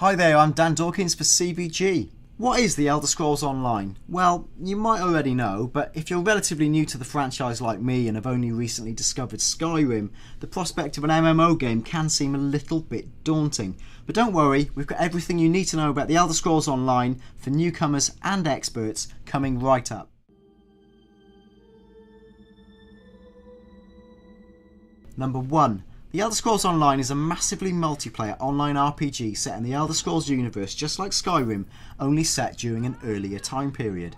Hi there, I'm Dan Dawkins for CBG. What is the Elder Scrolls Online? Well, you might already know, but if you're relatively new to the franchise like me and have only recently discovered Skyrim, the prospect of an MMO game can seem a little bit daunting. But don't worry, we've got everything you need to know about the Elder Scrolls Online for newcomers and experts coming right up. Number 1. The Elder Scrolls Online is a massively multiplayer online RPG set in the Elder Scrolls universe just like Skyrim, only set during an earlier time period.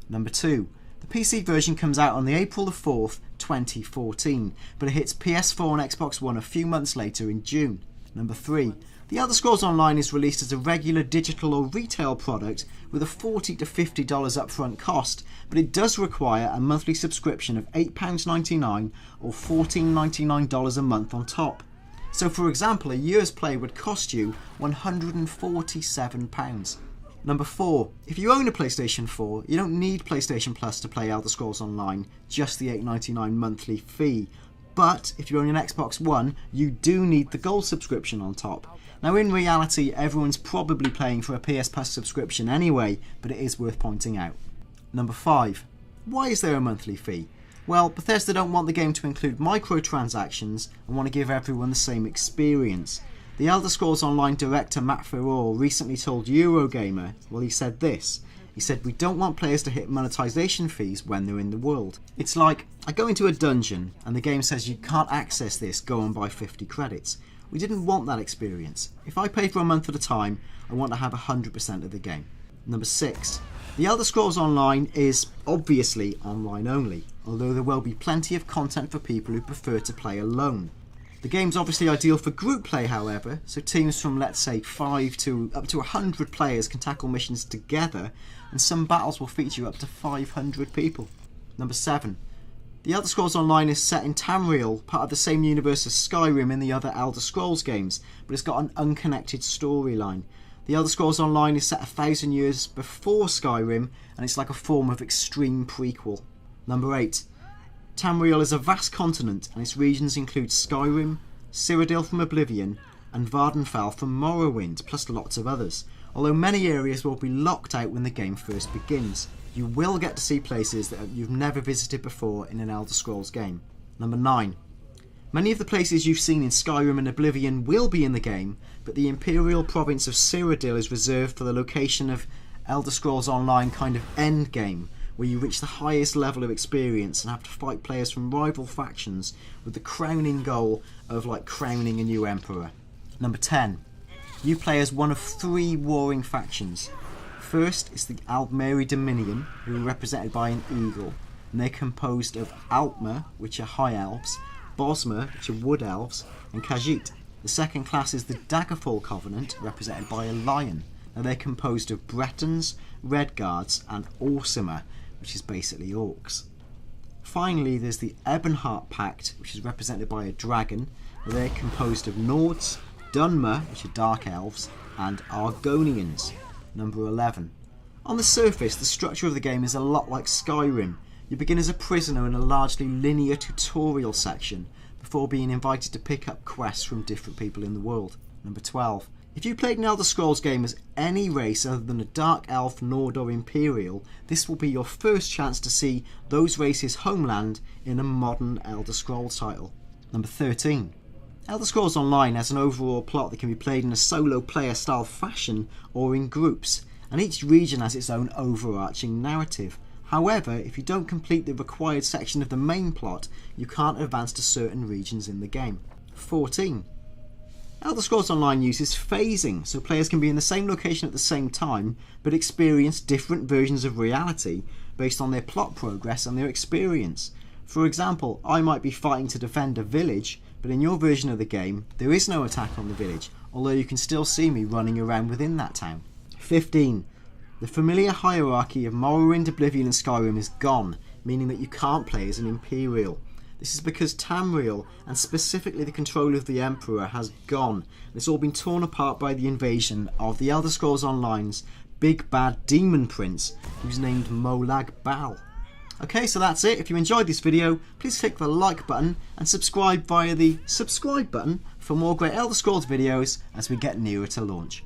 Number 2. The PC version comes out on the April the 4th, 2014, but it hits PS4 and Xbox One a few months later in June. Number 3. The Elder Scrolls Online is released as a regular digital or retail product with a $40 to $50 upfront cost, but it does require a monthly subscription of £8.99 or $14.99 a month on top. So for example, a year's play would cost you £147. Number 4. If you own a PlayStation 4, you don't need PlayStation Plus to play Elder Scrolls Online, just the $8.99 monthly fee. But if you own an Xbox One, you do need the Gold subscription on top. Now in reality, everyone's probably paying for a PS Plus subscription anyway, but it is worth pointing out. Number 5. Why is there a monthly fee? Well, Bethesda don't want the game to include microtransactions and want to give everyone the same experience. The Elder Scrolls Online director Matt Ferror recently told Eurogamer, well, he said this. He said, "We don't want players to hit monetization fees when they're in the world. It's like, I go into a dungeon and the game says you can't access this, go and buy 50 credits. We didn't want that experience. If I pay for a month at a time, I want to have 100% of the game." Number 6. The Elder Scrolls Online is obviously online only, although there will be plenty of content for people who prefer to play alone. The game's obviously ideal for group play, however, so teams from let's say 5 to up to 100 players can tackle missions together, and some battles will feature up to 500 people. Number 7. The Elder Scrolls Online is set in Tamriel, part of the same universe as Skyrim in the other Elder Scrolls games, but it's got an unconnected storyline. The Elder Scrolls Online is set 1,000 years before Skyrim, and it's like a form of extreme prequel. Number 8. Tamriel is a vast continent, and its regions include Skyrim, Cyrodiil from Oblivion, and Vvardenfell from Morrowind, plus lots of others. Although many areas will be locked out when the game first begins, you will get to see places that you've never visited before in an Elder Scrolls game. Number 9. Many of the places you've seen in Skyrim and Oblivion will be in the game, but the Imperial province of Cyrodiil is reserved for the location of Elder Scrolls Online kind of end game, where you reach the highest level of experience and have to fight players from rival factions with the crowning goal of like crowning a new emperor. Number 10. You play as one of 3 warring factions. First is the Aldmeri Dominion, who are represented by an eagle, and they're composed of Altmer, which are high elves, Bosmer, which are wood elves, and Khajiit. The second class is the Daggerfall Covenant, represented by a lion. Now they're composed of Bretons, Redguards, and Orsimer, which is basically orcs. Finally, there's the Ebonheart Pact, which is represented by a dragon. They're composed of Nords, Dunmer, which are dark elves, and Argonians. Number 11. On the surface, the structure of the game is a lot like Skyrim. You begin as a prisoner in a largely linear tutorial section before being invited to pick up quests from different people in the world. Number 12. If you played an Elder Scrolls game as any race other than a Dark Elf, Nord or Imperial, this will be your first chance to see those races' homeland in a modern Elder Scrolls title. Number 13. Elder Scrolls Online has an overall plot that can be played in a solo player style fashion or in groups, and each region has its own overarching narrative. However, if you don't complete the required section of the main plot, you can't advance to certain regions in the game. 14. Elder Scrolls Online uses phasing, so players can be in the same location at the same time, but experience different versions of reality based on their plot progress and their experience. For example, I might be fighting to defend a village, but in your version of the game, there is no attack on the village, although you can still see me running around within that town. 15. The familiar hierarchy of Morrowind, Oblivion and Skyrim is gone, meaning that you can't play as an Imperial. This is because Tamriel, and specifically the control of the Emperor, has gone. It's all been torn apart by the invasion of the Elder Scrolls Online's big bad demon prince, who's named Molag Bal. Okay, so that's it. If you enjoyed this video, please click the like button and subscribe via the subscribe button for more great Elder Scrolls videos as we get nearer to launch.